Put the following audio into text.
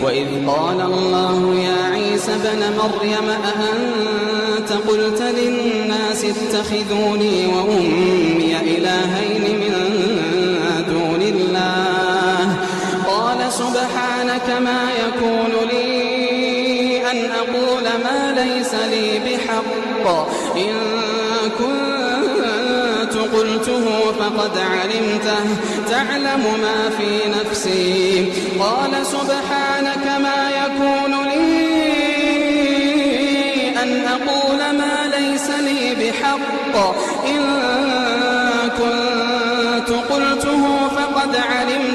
وإذ قال الله يا عيسى ابن مريم أأنت قلت للناس اتخذوني وأمي إلهين من دون الله قال سبحانك ما يكون لي أن أقول ما ليس لي بحق إن كنت قلته فقد علمته تعلم ما في نفسي قال سبحانك ما يكون لي أن أقول ما ليس لي بحق إن كنت قلته فقد علمته